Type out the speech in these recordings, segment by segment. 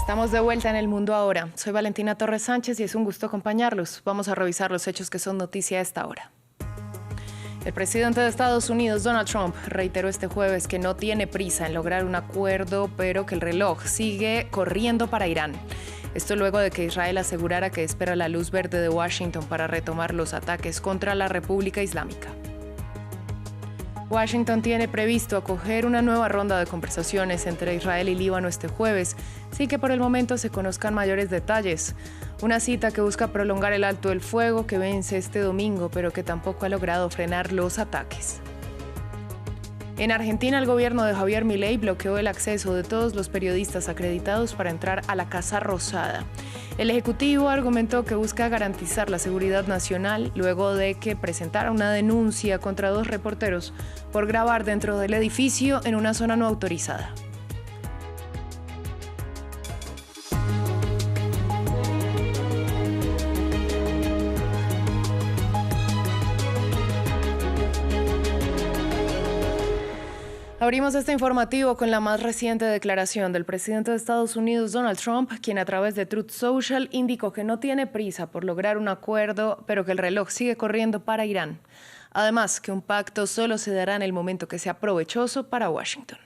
Estamos de vuelta en El Mundo Ahora. Soy Valentina Torres Sánchez y es un gusto acompañarlos. Vamos a revisar los hechos que son noticia a esta hora. El presidente de Estados Unidos, Donald Trump, reiteró este jueves que no tiene prisa en lograr un acuerdo, pero que el reloj sigue corriendo para Irán. Esto luego de que Israel asegurara que espera la luz verde de Washington para retomar los ataques contra la República Islámica. Washington tiene previsto acoger una nueva ronda de conversaciones entre Israel y Líbano este jueves, sin que por el momento se conozcan mayores detalles. Una cita que busca prolongar el alto el fuego que vence este domingo, pero que tampoco ha logrado frenar los ataques. En Argentina, el gobierno de Javier Milei bloqueó el acceso de todos los periodistas acreditados para entrar a la Casa Rosada. El Ejecutivo argumentó que busca garantizar la seguridad nacional luego de que presentara una denuncia contra 2 reporteros por grabar dentro del edificio en una zona no autorizada. Abrimos este informativo con la más reciente declaración del presidente de Estados Unidos, Donald Trump, quien a través de Truth Social indicó que no tiene prisa por lograr un acuerdo, pero que el reloj sigue corriendo para Irán. Además, que un pacto solo se dará en el momento que sea provechoso para Washington.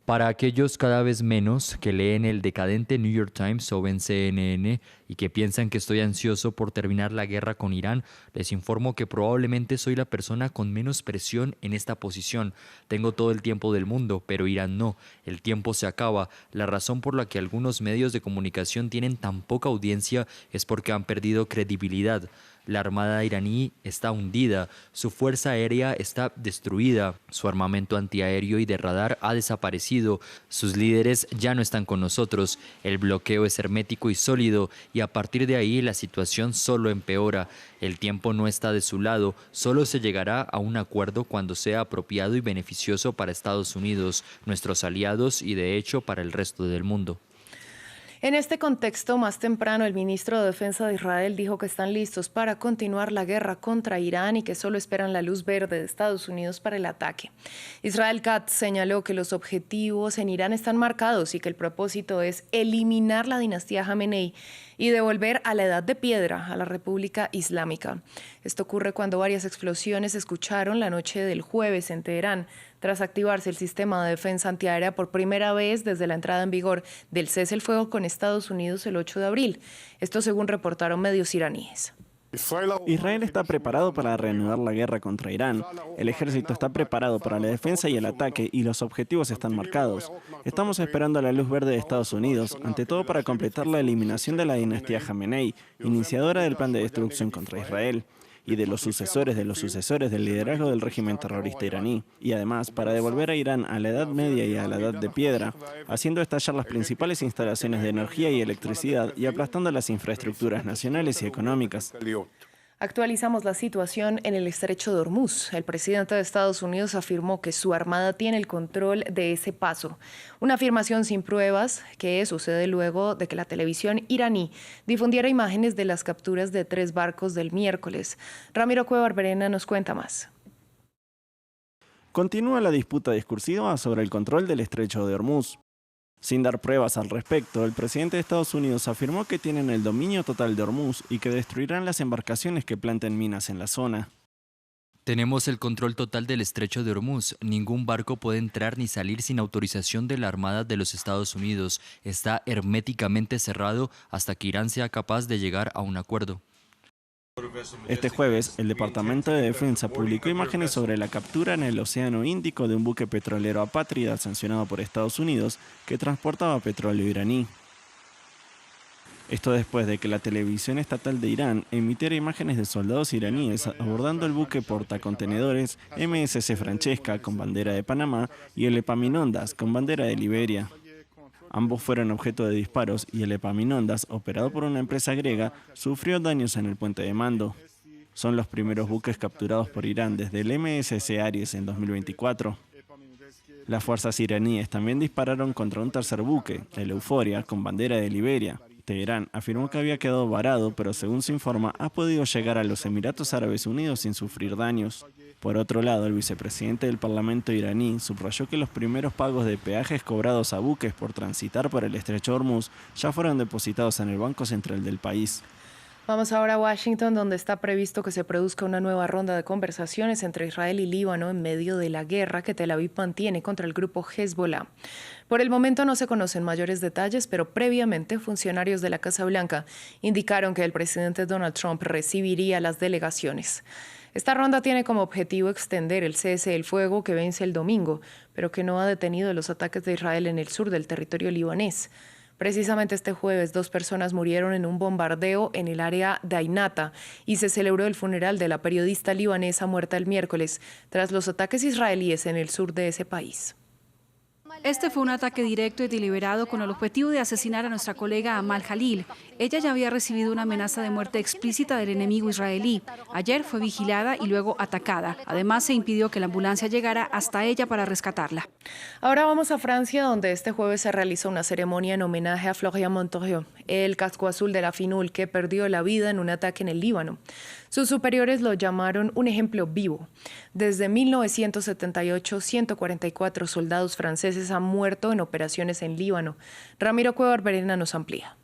Para aquellos cada vez menos que leen el decadente New York Times o ven CNN y que piensan que estoy ansioso por terminar la guerra con Irán, les informo que probablemente soy la persona con menos presión en esta posición. Tengo todo el tiempo del mundo, pero Irán no. El tiempo se acaba. La razón por la que algunos medios de comunicación tienen tan poca audiencia es porque han perdido credibilidad. La armada iraní está hundida, su fuerza aérea está destruida, su armamento antiaéreo y de radar ha desaparecido, sus líderes ya no están con nosotros, el bloqueo es hermético y sólido y a partir de ahí la situación solo empeora. El tiempo no está de su lado, solo se llegará a un acuerdo cuando sea apropiado y beneficioso para Estados Unidos, nuestros aliados y de hecho para el resto del mundo. En este contexto, más temprano, el ministro de Defensa de Israel dijo que están listos para continuar la guerra contra Irán y que solo esperan la luz verde de Estados Unidos para el ataque. Israel Katz señaló que los objetivos en Irán están marcados y que el propósito es eliminar la dinastía Jamenei y devolver a la Edad de Piedra a la República Islámica. Esto ocurre cuando varias explosiones se escucharon la noche del jueves en Teherán, tras activarse el sistema de defensa antiaérea por primera vez desde la entrada en vigor del cese el fuego con Estados Unidos el 8 de abril. Esto según reportaron medios iraníes. Israel está preparado para reanudar la guerra contra Irán. El ejército está preparado para la defensa y el ataque y los objetivos están marcados. Estamos esperando la luz verde de Estados Unidos, ante todo para completar la eliminación de la dinastía Jamenei, iniciadora del plan de destrucción contra Israel, y de los sucesores del liderazgo del régimen terrorista iraní, y además para devolver a Irán a la Edad Media y a la Edad de Piedra, haciendo estallar las principales instalaciones de energía y electricidad y aplastando las infraestructuras nacionales y económicas. Actualizamos la situación en el estrecho de Hormuz. El presidente de Estados Unidos afirmó que su armada tiene el control de ese paso. Una afirmación sin pruebas que sucede luego de que la televisión iraní difundiera imágenes de las capturas de 3 barcos del miércoles. Ramiro Cueva Barberena nos cuenta más. Continúa la disputa discursiva sobre el control del estrecho de Hormuz. Sin dar pruebas al respecto, el presidente de Estados Unidos afirmó que tienen el dominio total de Hormuz y que destruirán las embarcaciones que planten minas en la zona. Tenemos el control total del estrecho de Hormuz. Ningún barco puede entrar ni salir sin autorización de la Armada de los Estados Unidos. Está herméticamente cerrado hasta que Irán sea capaz de llegar a un acuerdo. Este jueves, el Departamento de Defensa publicó imágenes sobre la captura en el Océano Índico de un buque petrolero apátrida sancionado por Estados Unidos que transportaba petróleo iraní. Esto después de que la televisión estatal de Irán emitiera imágenes de soldados iraníes abordando el buque portacontenedores MSC Francesca con bandera de Panamá y el Epaminondas con bandera de Liberia. Ambos fueron objeto de disparos y el Epaminondas, operado por una empresa griega, sufrió daños en el puente de mando. Son los primeros buques capturados por Irán desde el MSC Aries en 2024. Las fuerzas iraníes también dispararon contra un tercer buque, el Euphoria, con bandera de Liberia. Teherán afirmó que había quedado varado, pero según se informa, ha podido llegar a los Emiratos Árabes Unidos sin sufrir daños. Por otro lado, el vicepresidente del Parlamento iraní subrayó que los primeros pagos de peajes cobrados a buques por transitar por el estrecho de Hormuz ya fueron depositados en el Banco Central del país. Vamos ahora a Washington, donde está previsto que se produzca una nueva ronda de conversaciones entre Israel y Líbano en medio de la guerra que Tel Aviv mantiene contra el grupo Hezbollah. Por el momento no se conocen mayores detalles, pero previamente funcionarios de la Casa Blanca indicaron que el presidente Donald Trump recibiría las delegaciones. Esta ronda tiene como objetivo extender el cese del fuego que vence el domingo, pero que no ha detenido los ataques de Israel en el sur del territorio libanés. Precisamente este jueves, 2 personas murieron en un bombardeo en el área de Ainata y se celebró el funeral de la periodista libanesa muerta el miércoles tras los ataques israelíes en el sur de ese país. Este fue un ataque directo y deliberado con el objetivo de asesinar a nuestra colega Amal Jalil. Ella ya había recibido una amenaza de muerte explícita del enemigo israelí. Ayer fue vigilada y luego atacada. Además, se impidió que la ambulancia llegara hasta ella para rescatarla. Ahora vamos a Francia, donde este jueves se realizó una ceremonia en homenaje a Florian Montorieux, el casco azul de la FINUL que perdió la vida en un ataque en el Líbano. Sus superiores lo llamaron un ejemplo vivo. Desde 1978, 144 soldados franceses han muerto en operaciones en Líbano. Ramiro Cueva Berena nos amplía.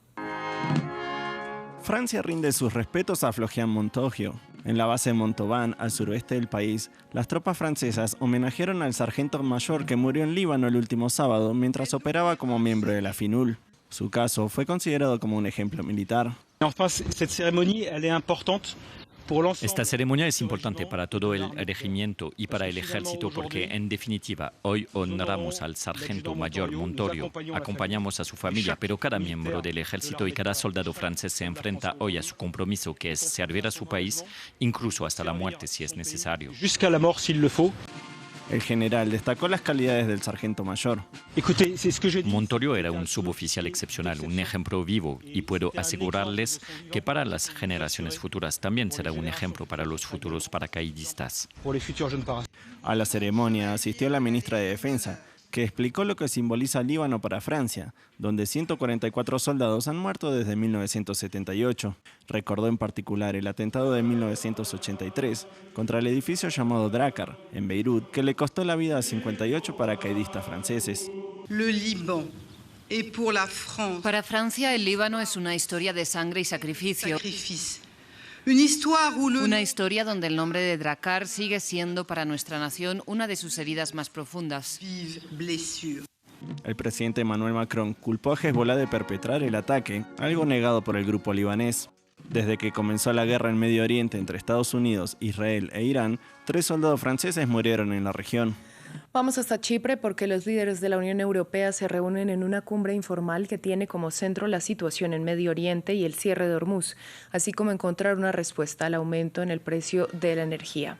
Francia rinde sus respetos a Florian Montorieux. En la base de Montauban, al suroeste del país, las tropas francesas homenajearon al sargento mayor que murió en Líbano el último sábado mientras operaba como miembro de la FINUL. Su caso fue considerado como un ejemplo militar. Esta ceremonia es importante para todo el regimiento y para el ejército porque, en definitiva, hoy honramos al sargento mayor Montorieux, acompañamos a su familia, pero cada miembro del ejército y cada soldado francés se enfrenta hoy a su compromiso, que es servir a su país, incluso hasta la muerte si es necesario. El general destacó las calidades del sargento mayor. Montorieux era un suboficial excepcional, un ejemplo vivo, y puedo asegurarles que para las generaciones futuras también será un ejemplo para los futuros paracaidistas. A la ceremonia asistió la ministra de Defensa, que explicó lo que simboliza Líbano para Francia, donde 144 soldados han muerto desde 1978. Recordó en particular el atentado de 1983 contra el edificio llamado Drakkar, en Beirut, que le costó la vida a 58 paracaidistas franceses. Para Francia, el Líbano es una historia de sangre y sacrificio. Una historia donde el nombre de Drakkar sigue siendo para nuestra nación una de sus heridas más profundas. El presidente Emmanuel Macron culpó a Hezbollah de perpetrar el ataque, algo negado por el grupo libanés. Desde que comenzó la guerra en Medio Oriente entre Estados Unidos, Israel e Irán, 3 soldados franceses murieron en la región. Vamos hasta Chipre porque los líderes de la Unión Europea se reúnen en una cumbre informal que tiene como centro la situación en Medio Oriente y el cierre de Hormuz, así como encontrar una respuesta al aumento en el precio de la energía.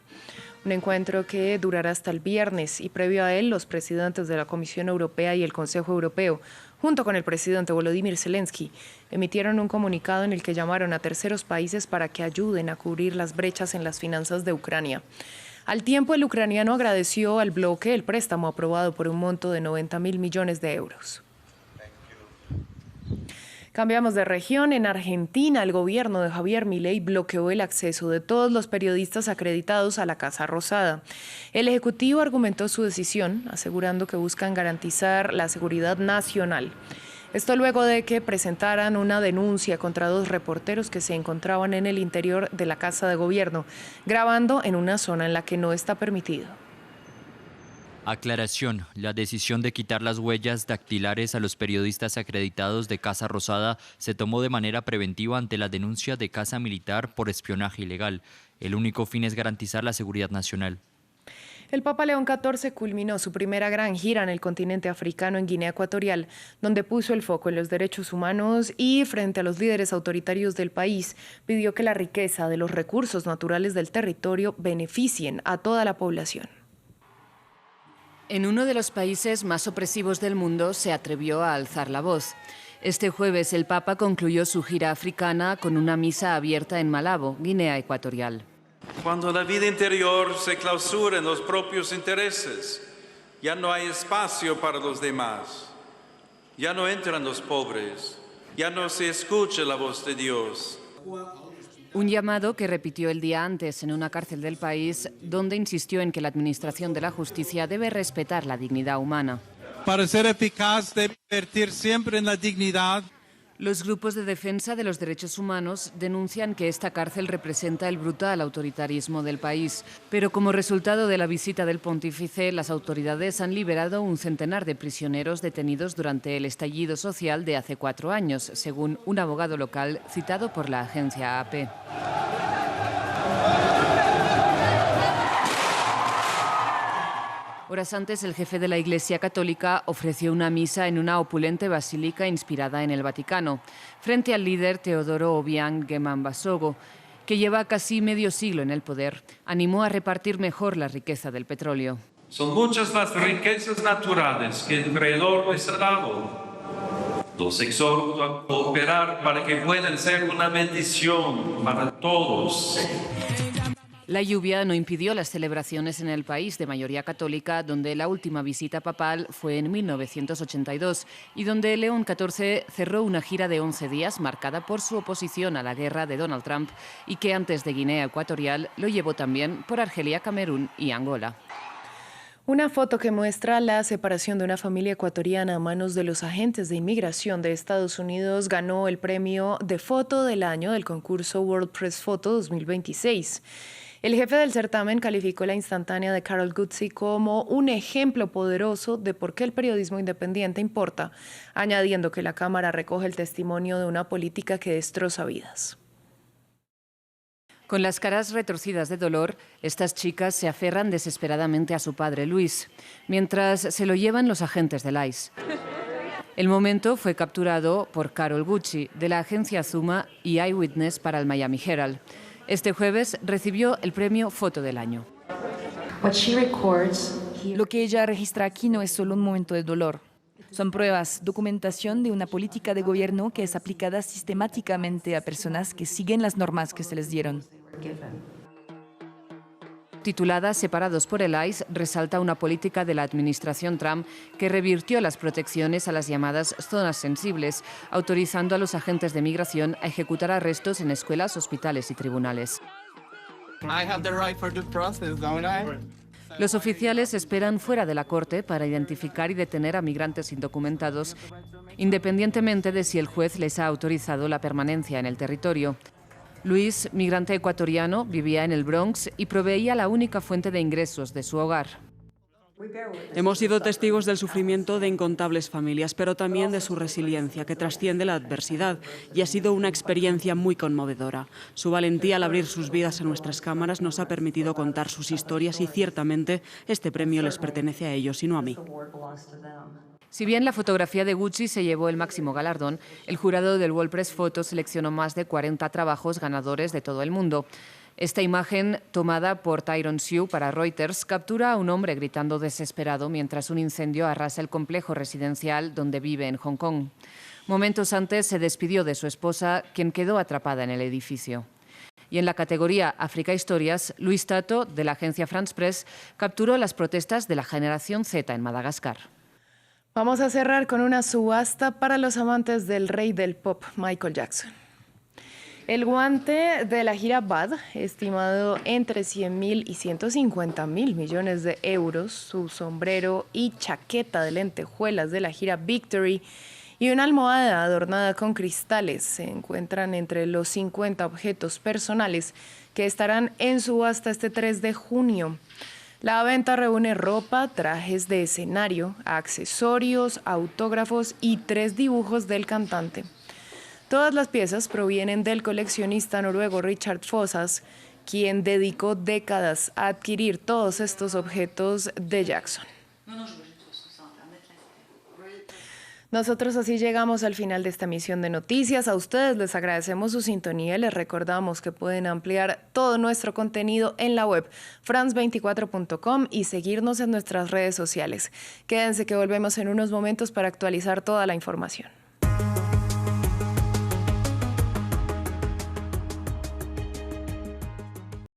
Un encuentro que durará hasta el viernes y previo a él los presidentes de la Comisión Europea y el Consejo Europeo, junto con el presidente Volodymyr Zelensky, emitieron un comunicado en el que llamaron a terceros países para que ayuden a cubrir las brechas en las finanzas de Ucrania. Al tiempo, el ucraniano agradeció al bloque el préstamo aprobado por un monto de 90.000 millones de euros. Cambiamos de región. En Argentina, el gobierno de Javier Milei bloqueó el acceso de todos los periodistas acreditados a la Casa Rosada. El Ejecutivo argumentó su decisión, asegurando que buscan garantizar la seguridad nacional. Esto luego de que presentaran una denuncia contra 2 reporteros que se encontraban en el interior de la Casa de Gobierno, grabando en una zona en la que no está permitido. Aclaración: la decisión de quitar las huellas dactilares a los periodistas acreditados de Casa Rosada se tomó de manera preventiva ante la denuncia de Casa Militar por espionaje ilegal. El único fin es garantizar la seguridad nacional. El Papa León XIV culminó su primera gran gira en el continente africano en Guinea Ecuatorial, donde puso el foco en los derechos humanos y, frente a los líderes autoritarios del país, pidió que la riqueza de los recursos naturales del territorio beneficien a toda la población. En uno de los países más opresivos del mundo se atrevió a alzar la voz. Este jueves el Papa concluyó su gira africana con una misa abierta en Malabo, Guinea Ecuatorial. Cuando la vida interior se clausura en los propios intereses, ya no hay espacio para los demás. Ya no entran los pobres, ya no se escucha la voz de Dios. Un llamado que repitió el día antes en una cárcel del país, donde insistió en que la administración de la justicia debe respetar la dignidad humana. Para ser eficaz debe invertir siempre en la dignidad. Los grupos de defensa de los derechos humanos denuncian que esta cárcel representa el brutal autoritarismo del país. Pero como resultado de la visita del pontífice, las autoridades han liberado un centenar de prisioneros detenidos durante el estallido social de hace 4 años, según un abogado local citado por la agencia AP. Horas antes, el jefe de la Iglesia Católica ofreció una misa en una opulente basílica inspirada en el Vaticano, frente al líder Teodoro Obiang Ghemambasogho, que lleva casi medio siglo en el poder. Animó a repartir mejor la riqueza del petróleo. Son muchas las riquezas naturales que el Creador les ha dado. Los exhorto a cooperar para que puedan ser una bendición para todos. La lluvia no impidió las celebraciones en el país de mayoría católica, donde la última visita papal fue en 1982 y donde León XIV cerró una gira de 11 días marcada por su oposición a la guerra de Donald Trump y que antes de Guinea Ecuatorial lo llevó también por Argelia, Camerún y Angola. Una foto que muestra la separación de una familia ecuatoriana a manos de los agentes de inmigración de Estados Unidos ganó el premio de foto del año del concurso World Press Photo 2026. El jefe del certamen calificó la instantánea de Carol Gutsy como un ejemplo poderoso de por qué el periodismo independiente importa, añadiendo que la cámara recoge el testimonio de una política que destroza vidas. Con las caras retorcidas de dolor, estas chicas se aferran desesperadamente a su padre Luis, mientras se lo llevan los agentes del ICE. El momento fue capturado por Carol Gutsy, de la agencia Zuma y Eyewitness para el Miami Herald. Este jueves recibió el premio Foto del Año. Lo que ella registra aquí no es solo un momento de dolor. Son pruebas, documentación de una política de gobierno que es aplicada sistemáticamente a personas que siguen las normas que se les dieron. Titulada Separados por el ICE, resalta una política de la administración Trump que revirtió las protecciones a las llamadas zonas sensibles, autorizando a los agentes de migración a ejecutar arrestos en escuelas, hospitales y tribunales. Los oficiales esperan fuera de la corte para identificar y detener a migrantes indocumentados, independientemente de si el juez les ha autorizado la permanencia en el territorio. Luis, migrante ecuatoriano, vivía en el Bronx y proveía la única fuente de ingresos de su hogar. Hemos sido testigos del sufrimiento de incontables familias, pero también de su resiliencia, que trasciende la adversidad, y ha sido una experiencia muy conmovedora. Su valentía al abrir sus vidas a nuestras cámaras nos ha permitido contar sus historias y ciertamente este premio les pertenece a ellos y no a mí. Si bien la fotografía de Gutsy se llevó el máximo galardón, el jurado del World Press Photo seleccionó más de 40 trabajos ganadores de todo el mundo. Esta imagen, tomada por Tyrone Sue para Reuters, captura a un hombre gritando desesperado mientras un incendio arrasa el complejo residencial donde vive en Hong Kong. Momentos antes se despidió de su esposa, quien quedó atrapada en el edificio. Y en la categoría África Historias, Luis Tato, de la agencia France Press, capturó las protestas de la generación Z en Madagascar. Vamos a cerrar con una subasta para los amantes del rey del pop, Michael Jackson. El guante de la gira Bad, estimado entre 100.000 y 150.000 millones de euros, su sombrero y chaqueta de lentejuelas de la gira Victory y una almohada adornada con cristales se encuentran entre los 50 objetos personales que estarán en subasta este 3 de junio. La venta reúne ropa, trajes de escenario, accesorios, autógrafos y 3 dibujos del cantante. Todas las piezas provienen del coleccionista noruego Richard Fossas, quien dedicó décadas a adquirir todos estos objetos de Jackson. Nosotros así llegamos al final de esta emisión de noticias. A ustedes les agradecemos su sintonía y les recordamos que pueden ampliar todo nuestro contenido en la web france24.com y seguirnos en nuestras redes sociales. Quédense que volvemos en unos momentos para actualizar toda la información.